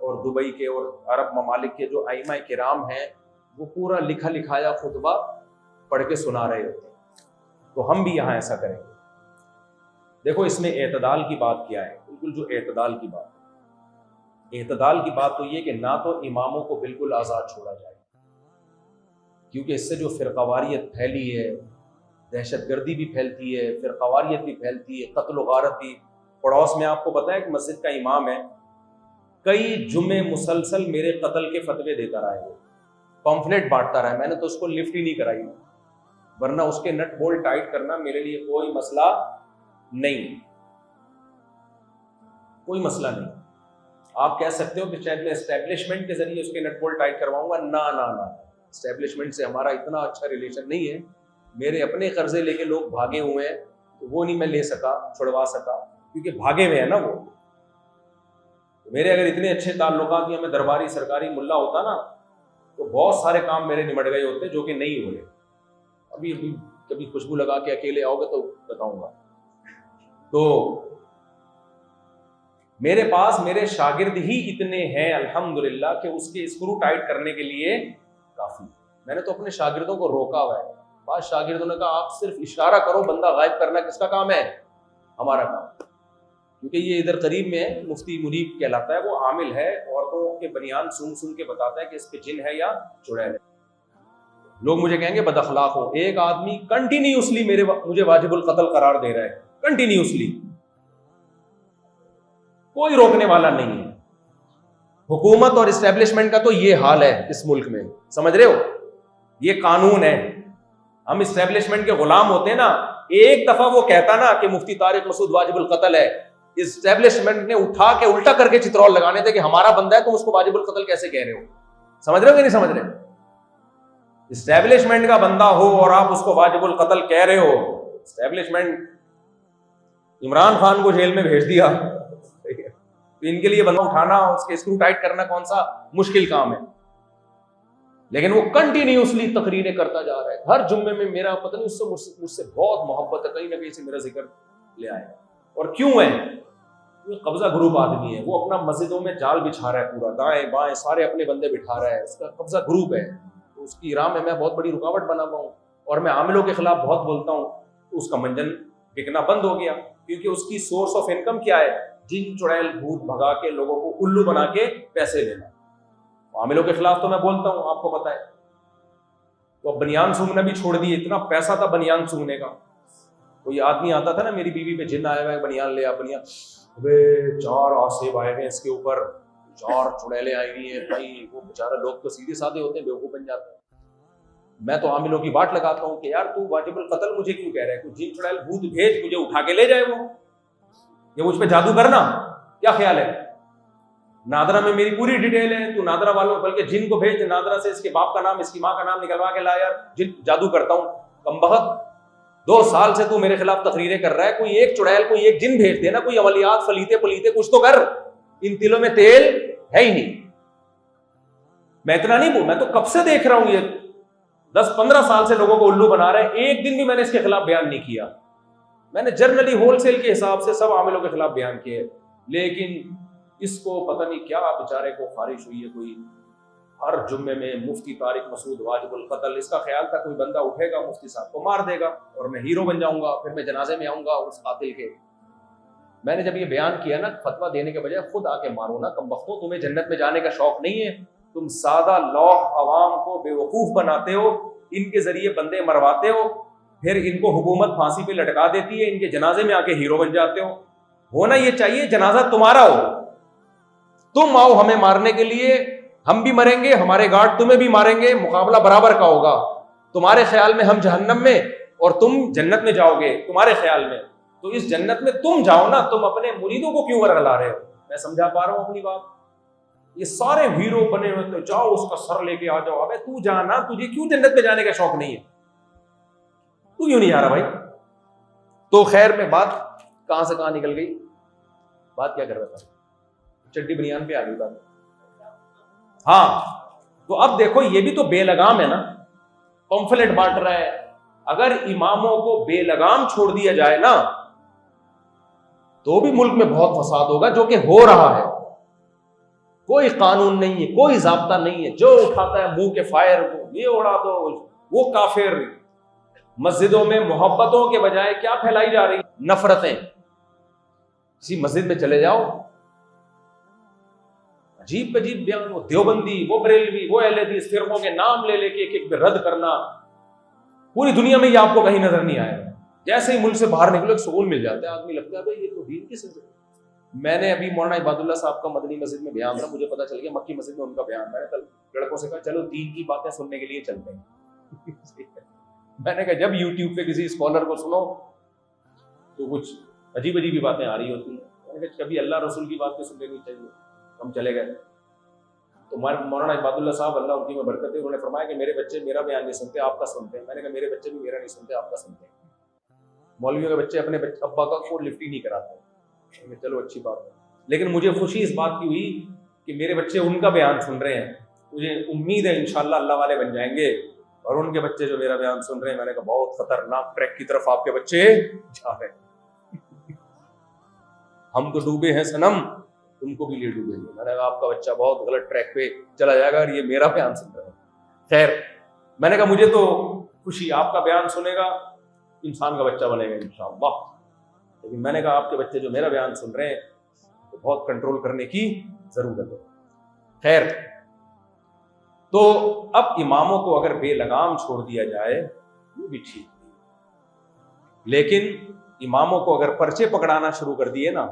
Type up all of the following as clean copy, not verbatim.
اور دبئی کے اور عرب ممالک کے جو ائمہ کرام ہیں وہ پورا لکھا لکھایا خطبہ پڑھ کے سنا رہے ہوتے ہیں، تو ہم بھی یہاں ایسا کریں گے۔ دیکھو اس میں اعتدال کی بات کیا ہے، بالکل جو اعتدال کی بات ہے، اعتدال کی بات تو یہ کہ نہ تو اماموں کو بالکل آزاد چھوڑا جائے، کیونکہ اس سے جو فرقہ واریت پھیلی ہے، دہشت گردی بھی پھیلتی ہے، فرقہ واریت بھی پھیلتی ہے، قتل و غارت بھی۔ پڑوس میں آپ کو پتہ ہے کہ مسجد کا امام ہے، کئی جمعے مسلسل میرے قتل کے فتوے دیتا رہا ہے، وہ پمفلیٹ بانٹتا رہا ہے، میں نے تو اس کو لفٹ ہی نہیں کرائی، ورنہ اس کے نٹ بولٹ ٹائٹ کرنا میرے لیے کوئی مسئلہ نہیں، کوئی مسئلہ نہیں۔ آپ کہہ سکتے ہو کہ شاید میں اسٹیبلشمنٹ کے ذریعے اس کے نٹ بولٹ ٹائٹ کرواؤں گا، نہ نہ نہ، اسٹیبلشمنٹ سے ہمارا اتنا اچھا ریلیشن نہیں ہے، میرے اپنے قرضے لے کے لوگ بھاگے ہوئے ہیں تو وہ نہیں میں لے سکا، چھڑوا سکا، کیونکہ بھاگے ہوئے ہیں نا وہ۔ میرے اگر اتنے اچھے تعلقات یا میں درباری سرکاری ملا ہوتا نا تو بہت سارے کام میرے نمٹ گئے ہوتے جو کہ نہیں ہوئے۔ ابھی کبھی خوشبو لگا کے اکیلے آؤ گے تو بتاؤں گا۔ تو میرے پاس میرے شاگرد ہی اتنے ہیں الحمدللہ کہ اس کے اسکرو ٹائٹ کرنے کے لیے کافی۔ میں نے تو اپنے شاگردوں کو روکا ہوا ہے، بعض شاگردوں نے کہا آپ صرف اشارہ کرو، بندہ غائب کرنا کس کا کام ہے؟ ہمارا کام، کیونکہ یہ ادھر قریب میں مفتی منیب کہلاتا ہے، وہ عامل ہے، عورتوں کے بنیان سن کے بتاتا ہے کہ اس پہ جن ہے یا چڑیل ہے۔ لوگ مجھے کہیں گے بد اخلاق ہو، ایک آدمی کنٹینیوسلی مجھے واجب القتل قرار دے رہا ہے، کنٹینیوسلی، کوئی روکنے والا نہیں ہے۔ حکومت اور اسٹیبلشمنٹ کا تو یہ حال ہے اس ملک میں، سمجھ رہے ہو؟ یہ قانون ہے، ہم اسٹیبلشمنٹ کے غلام ہوتے ہیں نا۔ ایک دفعہ وہ کہتا نا کہ مفتی طارق مسعود واجب القتل ہے، اسٹیبلشمنٹ نے اٹھا کے الٹا کر کے چترول لگانے تھے کہ ہمارا بندہ ہے تم اس کو واجب القتل کیسے کہہ رہے ہو؟ سمجھ رہے ہو کہ نہیں سمجھ رہے؟ اسٹیبلشمنٹ کا بندہ ہو اور آپ اس کو واجب القتل کہہ رہے ہو، اسٹیبلشمنٹ عمران خان کو جیل میں بھیج دیا، تو ان کے لیے بندہ اٹھانا، اس کے اسکرو ٹائٹ کرنا کون سا مشکل کام ہے؟ لیکن وہ کنٹینیوسلی تقریریں کرتا جا رہا ہے، ہر جمعے میں میرا پتہ نہیں، اس سے مجھ سے بہت محبت ہے، کہیں نہ کہیں سے میرا ذکر لے آئے۔ اور کیوں ہے؟ یہ قبضہ گروپ آدمی ہے، وہ اپنا مسجدوں میں جال بچھا رہا ہے، پورا دائیں بائیں سارے اپنے بندے بٹھا رہا ہے، اس کا قبضہ گروپ ہے، تو اس کی راہ میں میں بہت بڑی رکاوٹ بنا ہوا ہوں، اور میں عاملوں کے خلاف بہت بولتا ہوں، تو اس کا منجن بکنا بند ہو گیا، کیونکہ اس کی سورس آف انکم کیا ہے؟ جن چڑیل بھوت بھگا کے لوگوں کو الو بنا کے پیسے لینا۔ عاملوں کے خلاف تو میں بولتا ہوں، آپ کو پتا ہے، تو اب بنیان سونگنا بھی چھوڑ دیے، اتنا پیسہ تھا بنیان سونگنے کا۔ کوئی آدمی آتا تھا نا، میری بیوی پہ جن آیا ہوا ہے، بنیان لے آ، بنیان، ابے 4 آسیب آئے ہیں اس کے اوپر، 4 چڑیلیں آئی ہوئی ہیں بھائی، وہ بیچارہ، لوگ تو سیدھے سادے ہوتے ہیں، بیوقوف بن جاتے ہیں۔ میں تو عاملوں کی بات لگاتا ہوں کہ یار تو واجب القتل مجھے کیوں کہہ رہا ہے؟ کوئی جن چڑیل بھوت بھیج، مجھے اٹھا کے لے جائے، وہ یہ مجھ پہ جادو کرنا، کیا خیال ہے؟ نادرا میں میری پوری ڈیٹیل ہے، تو نادرا والوں، بلکہ جن کو بھیج، نادرا سے اس کے باپ کا نام، اس کی ماں کا نام نکلوا کے لا، یار جن جادو کرتا ہوں، کمبخت 2 سال سے تو میرے خلاف تقریریں کر رہا ہے، کوئی ایک چڑیل، کوئی ایک جن بھیج دے نا، کوئی عملیات فلیتے پلیتے کچھ تو کر، ان تلوں میں تیل ہے ہی نہیں۔ میں اتنا نہیں بول، میں تو کب سے دیکھ رہا ہوں، یہ 10-15 سال سے لوگوں کو الو بنا رہے ہیں، ایک دن بھی میں نے اس کے خلاف بیان نہیں کیا۔ میں نے جرنلی ہول سیل کے حساب سے سب عاملوں کے خلاف بیان کیے، لیکن اس کو پتہ نہیں کیا بیچارے کو خارش ہوئی ہے، کوئی ہر جمعے میں مفتی طارق مسعود واجب القتل، اس کا خیال تھا کوئی بندہ اٹھے گا مفتی صاحب کو مار دے گا اور میں ہیرو بن جاؤں گا، پھر میں جنازے میں آؤں گا اس قاتل کے۔ میں نے جب یہ بیان کیا نا، فتویٰ دینے کے بجائے خود آ کے مارو نا، کمبختوں، تمہیں جنت میں جانے کا شوق نہیں ہے، تم سادہ لوح عوام کو بے وقوف بناتے ہو، ان کے ذریعے بندے مرواتے ہو، پھر ان کو حکومت پھانسی پہ لٹکا دیتی ہے، ان کے جنازے میں آ کے ہیرو بن جاتے ہو۔ ہونا یہ چاہیے جنازہ تمہارا ہو، تم آؤ ہمیں مارنے کے لیے، ہم بھی مریں گے، ہمارے گارڈ تمہیں بھی ماریں گے، مقابلہ برابر کا ہوگا، تمہارے خیال میں ہم جہنم میں اور تم جنت میں جاؤ گے، تمہارے خیال میں، تو اس جنت میں تم جاؤ نا، تم اپنے مریدوں کو کیوں ورگلا رہے ہو؟ میں سمجھا پا رہا ہوں اپنی بات؟ یہ سارے ہیرو بنے ہوئے، تو جاؤ اس کا سر لے کے آ جاؤ، ابے تو جانا، تجھے کیوں جنت میں جانے کا شوق نہیں ہے؟ تو کیوں نہیں آ رہا بھائی؟ تو خیر میں بات کہاں سے کہاں نکل گئی، بات کیا کر رہا تھا؟ چڈی بنیان پہ آ گئی بات۔ ہاں، تو اب دیکھو یہ بھی تو بے لگام ہے نا، پمفلٹ بانٹ رہا ہے۔ اگر اماموں کو بے لگام چھوڑ دیا جائے نا تو بھی ملک میں بہت فساد ہوگا، جو کہ ہو رہا ہے۔ کوئی قانون نہیں ہے، کوئی ضابطہ نہیں ہے، جو اٹھاتا ہے منہ کے فائر، یہ اڑا دو، وہ کافر۔ مسجدوں میں محبتوں کے بجائے کیا پھیلائی جا رہی؟ نفرتیں۔ کسی مسجد میں چلے جاؤ، عجیب عجیب بیان، وہ دیوبندی، وہ بریلوی، وہ اہل حدیث، فرقوں کے نام لے لے کے ایک ایک پہ رد کرنا، پوری دنیا میں یہ آپ کو کہیں نظر نہیں آئے گا۔ جیسے ہی ملک سے باہر نکلو ایک سکون مل جاتا ہے، آدمی لگتا ہے بھائی یہ تو دین کی سلسلہ۔ میں نے ابھی مولانا عباد اللہ صاحب کا مدنی مسجد میں بیان تھا، مجھے پتا چل گیا مکی مسجد میں ان کا بیان تھا۔ میں نے کل لڑکوں سے کہا چلو دین کی باتیں سننے کے لیے چلتے ہیں۔ میں نے کہا جب یوٹیوب پہ کسی اسکالر کو سنو تو کچھ عجیب عجیب باتیں آ رہی ہوتی ہیں۔ میں نے کہا کبھی اللہ رسول کی بات تو سن لینی چاہیے۔ ہم چلے گئے تو مولانا عباد اللہ صاحب اللہ ان کی میں برکت ہے، انہوں نے فرمایا کہ میرے بچے میرا بیان نہیں سنتے، آپ کا سنتے ہیں۔ میں نے کہا میرے بچے بھی میرا نہیں سنتے، آپ کا سنتے ہیں۔ مولویوں کے بچے اپنے ابا کا کوئی لفٹ ہی نہیں کراتے۔ چلو اچھی بات ہے، لیکن مجھے خوشی اس بات کی ہوئی کہ میرے بچے ان کا بیان سن رہے ہیں۔ مجھے امید ہے انشاءاللہ اللہ والے بن جائیں گے، اور ان کے بچے جو میرا بیان سن رہے ہیں، میں نے کہا بہت خطرناک ٹریک کی طرف آپ کے بچے جا رہے ہیں۔ ہم تو ڈوبے ہیں صنم، تم کو بھی لے ڈوبے گے۔ میں نے کہا آپ کا بچہ بہت غلط ٹریک پہ چلا جائے گا اور یہ میرا بیان سن رہا ہے۔ خیر، میں نے کہا مجھے تو خوشی، آپ کا بیان سنے گا انسان کا بچہ بنے گا انشاءاللہ، لیکن میں نے کہا آپ کے بچے جو میرا بیان سن رہے ہیں تو بہت کنٹرول کرنے کی ضرورت ہے۔ خیر، تو اب اماموں کو اگر بے لگام چھوڑ دیا جائے وہ بھی ٹھیک نہیں، لیکن اماموں کو اگر پرچے پکڑانا شروع کر دیے نا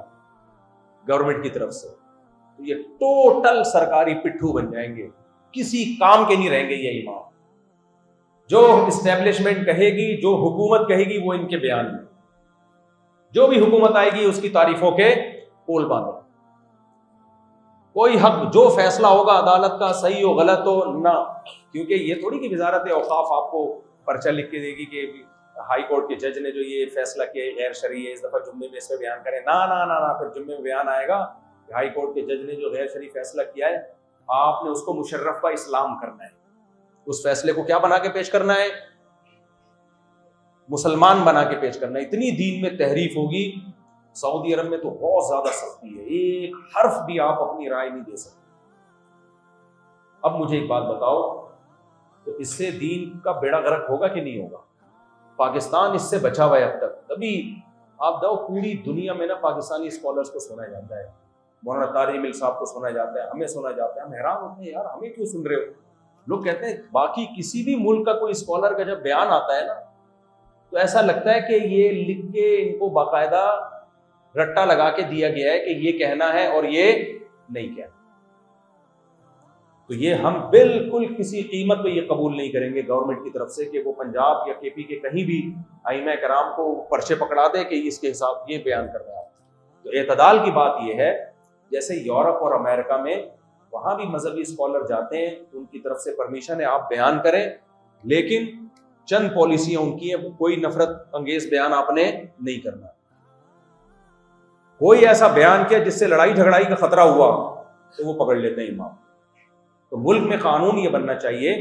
گورنمنٹ کی طرف سے تو یہ ٹوٹل سرکاری پٹھو بن جائیں گے، کسی کام کے نہیں رہیں گے یہ امام۔ جو اسٹیبلشمنٹ کہے گی، جو حکومت کہے گی، وہ ان کے بیان میں، جو بھی حکومت آئے گی اس کی تعریفوں کے پول باندھو۔ کوئی حق، جو فیصلہ ہوگا عدالت کا، صحیح ہو غلط ہو نہ، کیونکہ یہ تھوڑی کہ وزارت اوقاف آپ کو پرچہ لکھ کے دے گی کہ ہائی کورٹ کے جج نے جو یہ فیصلہ کیا ہے غیر شرعی ہے، اس دفعہ جمعے میں اس پہ بیان کریں۔ نہ نہ نہ نہ، پھر جمعے میں بیان آئے گا کہ ہائی کورٹ کے جج نے جو غیر شرعی فیصلہ کیا ہے، آپ نے اس کو مشرف کا اسلام کرنا ہے، اس فیصلے کو کیا بنا کے پیش کرنا ہے؟ مسلمان بنا کے پیش کرنا ہے۔ اتنی دین میں تحریف ہوگی، سعودی عرب میں تو بہت زیادہ سختی ہے، ایک حرف بھی آپ اپنی رائے نہیں دے سکتے۔ اب مجھے ایک بات بتاؤ، تو اس سے دین کا بیڑا غرق ہوگا کہ نہیں ہوگا؟ پاکستان اس سے بچا ہوا ہے اب تک۔ کبھی آپ جاؤ پوری دنیا میں نا پاکستانی اسکالرس کو سنا جاتا ہے، مولانا طارق مل صاحب کو سنا جاتا ہے، ہمیں سنا جاتا ہے، ہم حیران ہوتے ہیں یار ہمیں کیوں سن رہے ہو؟ لوگ کہتے ہیں باقی کسی بھی ملک کا کوئی اسکالر کا جب بیان آتا ہے نا تو ایسا لگتا ہے کہ یہ لکھ کے ان کو باقاعدہ رٹا لگا کے دیا گیا ہے کہ یہ کہنا ہے اور یہ نہیں کہنا۔ تو یہ ہم بالکل کسی قیمت پہ یہ قبول نہیں کریں گے گورنمنٹ کی طرف سے کہ وہ پنجاب یا کے پی کے کہیں بھی ائمہ کرام کو پرچے پکڑا دے کہ اس کے حساب یہ بیان کر رہا ہے۔ تو اعتدال کی بات یہ ہے، جیسے یورپ اور امریکہ میں وہاں بھی مذہبی اسکالر جاتے ہیں، ان کی طرف سے پرمیشن ہے آپ بیان کریں، لیکن چند پالیسیاں ان کی ہیں، کوئی نفرت انگیز بیان آپ نے نہیں کرنا۔ کوئی ایسا بیان کیا جس سے لڑائی جھگڑائی کا خطرہ ہوا تو وہ پکڑ لیتے ہیں امام۔ تو ملک میں قانون یہ بننا چاہیے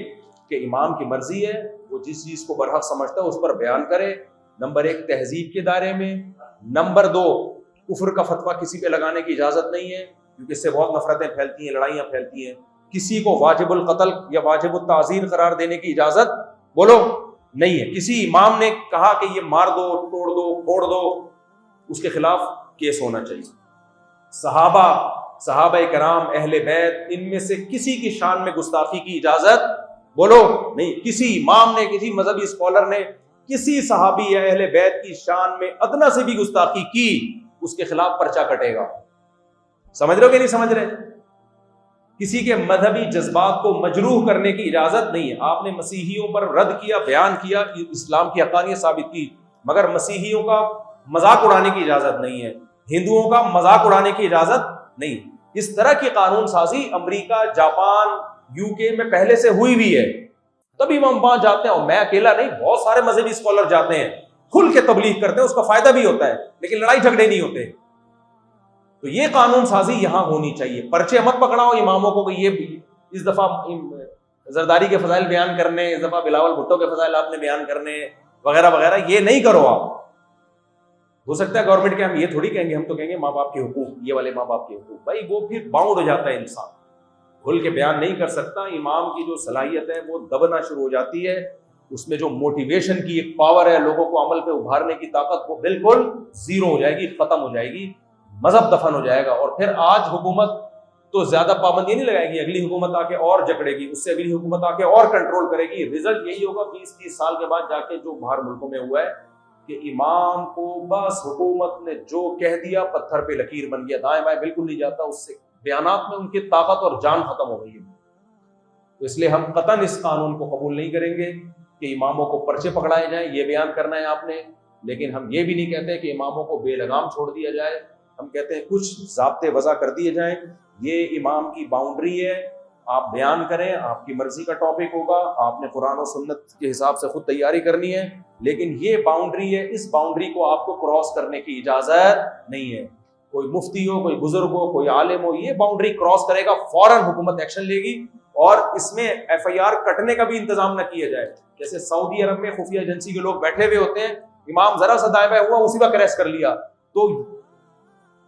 کہ امام کی مرضی ہے، وہ جس چیز کو برحق سمجھتا ہے اس پر بیان کرے، نمبر 1 تہذیب کے دائرے میں، نمبر 2 کفر کا فتویٰ کسی پہ لگانے کی اجازت نہیں ہے کیونکہ اس سے بہت نفرتیں پھیلتی ہیں، لڑائیاں پھیلتی ہیں۔ کسی کو واجب القتل یا واجب التعزیر قرار دینے کی اجازت بولو نہیں ہے۔ کسی امام نے کہا کہ یہ مار دو، توڑ دو، پھوڑ دو، اس کے خلاف کیس ہونا چاہیے۔ صحابہ کرام، اہل بیت، ان میں سے کسی کی شان میں گستاخی کی اجازت بولو نہیں۔ کسی امام نے، کسی مذہبی اسکالر نے کسی صحابی یا اہل بیت کی شان میں ادنا سے بھی گستاخی کی، اس کے خلاف پرچہ کٹے گا۔ سمجھ رہے ہو کہ نہیں سمجھ رہے؟ کسی کے مذہبی جذبات کو مجروح کرنے کی اجازت نہیں ہے۔ آپ نے مسیحیوں پر رد کیا، بیان کیا، اسلام کی حقانیت ثابت کی، مگر مسیحیوں کا مذاق اڑانے کی اجازت نہیں ہے، ہندوؤں کا مذاق اڑانے کی اجازت نہیں۔ اس طرح کی قانون سازی امریکہ، جاپان، UK میں پہلے سے ہوئی بھی ہے، تبھی ہم وہاں جاتے ہیں۔ اور میں اکیلا نہیں، بہت سارے مذہبی اسکالر جاتے ہیں، کھل کے تبلیغ کرتے ہیں، اس کا فائدہ بھی ہوتا ہے، لیکن لڑائی جھگڑے نہیں ہوتے۔ تو یہ قانون سازی یہاں ہونی چاہیے۔ پرچے مت پکڑاؤ اماموں کو کہ یہ اس دفعہ زرداری کے فضائل بیان کرنے، اس دفعہ بلاول بھٹو کے فضائل آپ نے بیان کرنے وغیرہ وغیرہ، یہ نہیں کرو آپ۔ ہو سکتا ہے گورنمنٹ کے ہم یہ تھوڑی کہیں گے، ہم تو کہیں گے ماں باپ کے حقوق، یہ والے ماں باپ کے حقوق، بھائی وہ پھر باؤنڈ ہو جاتا ہے انسان۔ کھل کے بیان نہیں کر سکتا. امام کی جو صلاحیت ہے وہ دبنا شروع ہو جاتی ہے, اس میں جو موٹیویشن کی ایک پاور ہے, لوگوں کو عمل پہ ابھارنے کی طاقت, وہ بالکل زیرو ہو جائے گی, ختم ہو جائے گی, مذہب دفن ہو جائے گا. اور پھر آج حکومت تو زیادہ پابندی نہیں لگائے گی, اگلی حکومت آ کے اور جکڑے گی, اس سے اگلی حکومت آ کے اور کنٹرول کرے گی. رزلٹ یہی ہوگا 20-30 سال کے بعد جا کے جو باہر ملکوں میں ہوا ہے کہ امام کو بس حکومت نے جو کہہ دیا پتھر پہ لکیر بن گیا, دائیں بائیں بالکل نہیں جاتا, اس سے بیانات میں ان کی طاقت اور جان ختم ہو گئی ہے. تو اس لیے ہم قطعاً اس قانون کو قبول نہیں کریں گے کہ اماموں کو پرچے پکڑائے جائیں. یہ بیان کرنا ہے آپ نے, لیکن ہم یہ بھی نہیں کہتے کہ اماموں کو بے لگام چھوڑ دیا جائے. ہم کہتے ہیں کچھ ضابطے وضع کر دیے جائیں, یہ امام کی باؤنڈری ہے, آپ بیان کریں, آپ کی مرضی کا ٹاپک ہوگا, آپ نے قرآن و سنت کے حساب سے خود تیاری کرنی ہے, لیکن یہ باؤنڈری ہے, اس باؤنڈری کو آپ کو کراس کرنے کی اجازت نہیں ہے. کوئی مفتی ہو, کوئی بزرگ ہو, کوئی عالم ہو, یہ باؤنڈری کراس کرے گا فوراً حکومت ایکشن لے گی, اور اس میں ایف آئی آر کٹنے کا بھی انتظام نہ کیا جائے. جیسے سعودی عرب میں خفیہ ایجنسی کے لوگ بیٹھے ہوئے ہوتے ہیں, امام ذرا سا دائیں بائیں ہوا اسی وقت اریسٹ کر لیا, تو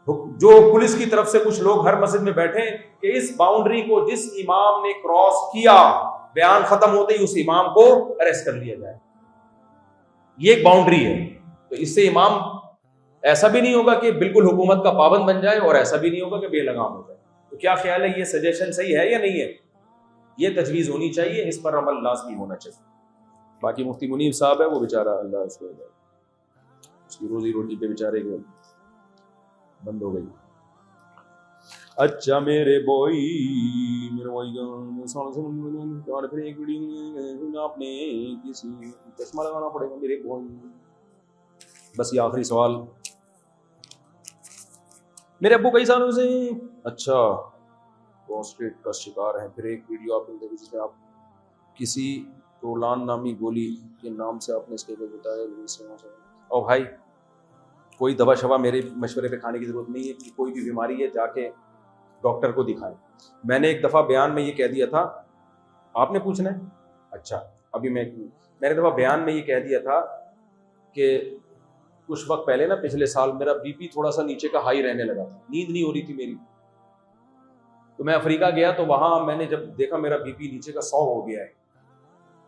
جو پولیس کی طرف سے کچھ لوگ ہر مسجد میں بیٹھے کہ اس باؤنڈری کو جس امام نے کراس کیا, بیان ختم ہوتے ہی اس امام کو اریسٹ کر لیا جائے. یہ ایک باؤنڈری ہے. تو اس سے امام ایسا بھی نہیں ہوگا کہ بالکل حکومت کا پابند بن جائے, اور ایسا بھی نہیں ہوگا کہ بے لگام ہو جائے. تو کیا خیال ہے, یہ سجیشن صحیح ہے یا نہیں ہے؟ یہ تجویز ہونی چاہیے, اس پر عمل لازمی ہونا چاہیے. باقی مفتی منیب صاحب ہے, وہ بیچارہ اللہ اس کی روزی روٹی پہ بیچارے کے بند ہو گئی. اچھا میرے بوئی, میرے بوئی اور پھر ایک ویڈیو آپ نے کسی چشمہ لگانا پڑے گا میرے بوئی. بس یہ آخری سوال, میرے ابو کئی سالوں سے اچھا پروسٹیٹ کا شکار ہیں. پھر ایک ویڈیو آپ نے دیکھی جس میں آپ کسی رولان نامی گولی کے نام سے آپ نے اس کے لیے بتایا. اور بھائی کوئی دوا شوا میرے مشورے پہ کھانے کی ضرورت نہیں ہے, کہ کوئی بھی بیماری ہے جا کے ڈاکٹر کو دکھائیں. میں نے ایک دفعہ بیان میں یہ کہہ دیا تھا, آپ نے پوچھنا ہے, اچھا ابھی میں نے دفعہ بیان میں یہ کہہ دیا تھا کہ کچھ وقت پہلے نا, پچھلے سال میرا بی پی تھوڑا سا نیچے کا ہائی رہنے لگا تھا, نیند نہیں ہو رہی تھی میری. تو میں افریقہ گیا, تو وہاں میں نے جب دیکھا میرا بی پی نیچے کا 100 ہو گیا ہے,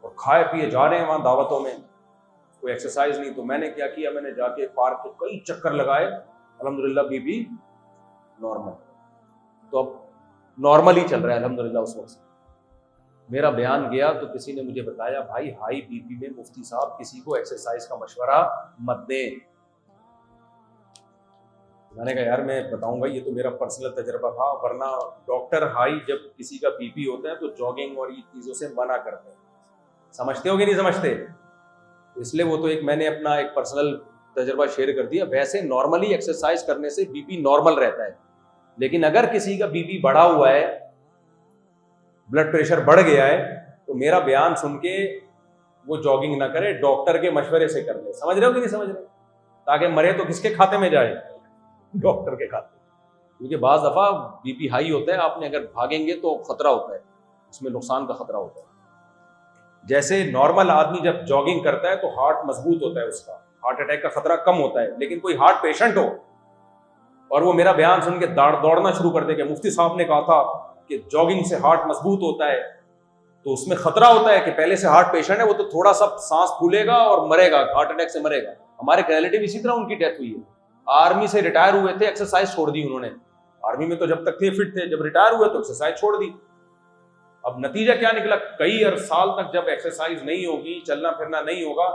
اور کھائے پیے جا رہے ہیں وہاں دعوتوں میں, کوئی ایکسرسائز نہیں. تو میں نے کیا کیا, میں نے جا کے پارک کے کئی چکر لگائے, الحمدللہ بی پی نارمل. تو اب نارمل ہی چل رہا ہے الحمدللہ. اس وقت میرا بیان گیا تو کسی نے مجھے بتایا, بھائی ہائی بی پی میں مفتی صاحب کسی کو ایکسرسائز کا مشورہ مت دیں. میں نے کہا یار میں بتاؤں گا, یہ تو میرا پرسنل تجربہ تھا, ورنہ ڈاکٹر ہائی جب کسی کا بی پی ہوتا ہے تو جاگنگ اور یہ چیزوں سے منع کرتے ہیں. سمجھتے ہو کہ نہیں سمجھتے؟ اس لیے وہ تو ایک میں نے اپنا ایک پرسنل تجربہ شیئر کر دیا. ویسے نارملی ایکسرسائز کرنے سے بی پی نارمل رہتا ہے, لیکن اگر کسی کا بی پی بڑھا ہوا ہے, بلڈ پریشر بڑھ گیا ہے, تو میرا بیان سن کے وہ جاگنگ نہ کرے, ڈاکٹر کے مشورے سے کر لے. سمجھ رہے ہو کہ نہیں سمجھ رہے؟ تاکہ مرے تو کس کے کھاتے میں جائے, ڈاکٹر کے کھاتے. کیونکہ بعض دفعہ بی پی ہائی ہوتا ہے, آپ نے اگر بھاگیں گے تو خطرہ ہوتا ہے, اس میں نقصان کا خطرہ ہوتا ہے. جیسے نارمل آدمی جب جاگنگ کرتا ہے تو ہارٹ مضبوط ہوتا ہے, اس کا ہارٹ اٹیک کا خطرہ کم ہوتا ہے. لیکن کوئی ہارٹ پیشنٹ ہو اور وہ میرا بیان سن کے دوڑنا شروع کر دے کہ مفتی صاحب نے کہا تھا کہ جاگنگ سے ہارٹ مضبوط ہوتا ہے, تو اس میں خطرہ ہوتا ہے کہ پہلے سے ہارٹ پیشنٹ ہے, وہ تو تھوڑا سا سانس پھولے گا اور مرے گا, ہارٹ اٹیک سے مرے گا. ہمارے ریلیٹیو اسی طرح ان کی ڈیتھ ہوئی ہے. آرمی سے ریٹائر ہوئے تھے, ایکسرسائز چھوڑ دی انہوں نے. آرمی میں تو جب تک تھے فٹ تھے, جب ریٹائر ہوئے تو ایکسرسائز چھوڑ دی. اب نتیجہ کیا نکلا, کئی سال تک جب ایکسرسائز نہیں ہوگی, چلنا پھرنا نہیں ہوگا,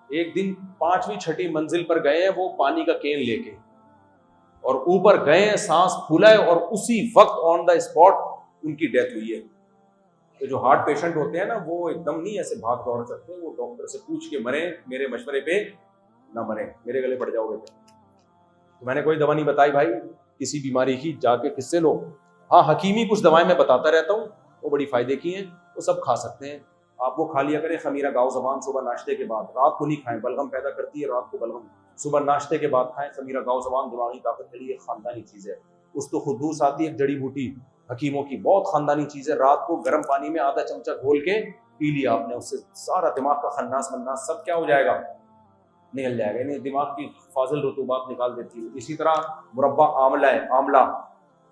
ایک دن 5ویں 6ٹھی منزل پر گئے ہیں وہ پانی کا کین لے کے, اور اوپر گئے ہیں, سانس پھولا ہے, اور اسی وقت آن دا اسپاٹ ان کی ڈیتھ ہوئی ہے. تو جو ہارٹ پیشنٹ ہوتے ہیں نا, وہ ایک دم نہیں ایسے بھاگ دوڑ سکتے, وہ ڈاکٹر سے پوچھ کے مریں, میرے مشورے پہ نہ مریں, میرے گلے پڑ جاؤ گے. تو میں نے کوئی دوا نہیں بتائی بھائی کسی بیماری کی, جا کے کس سے لو. ہاں حکیمی کچھ دوائیں میں بتاتا رہتا ہوں, وہ بڑی فائدے کی ہیں, وہ سب کھا سکتے ہیں. آپ وہ کھا لیا کریں, خمیرہ گاؤ زبان صبح ناشتے کے بعد, رات کو نہیں کھائیں, بلغم پیدا کرتی ہے رات کو بلغم. صبح ناشتے کے بعد کھائیں خمیرہ گاؤ زبان, دماغی طاقت کے لیے خاندانی چیز ہے. اس تو خدوس آتی ہے ایک جڑی بوٹی حکیموں کی, بہت خاندانی چیز ہے. رات کو گرم پانی میں آدھا چمچہ گھول کے پی لیا آپ نے, اس سے سارا دماغ کا خناس مناس سب کیا ہو جائے گا, نکل جائے گا. یعنی دماغ کی فاضل رطوبات نکال دیتی ہے. اسی طرح مربع آملہ ہے, آملہ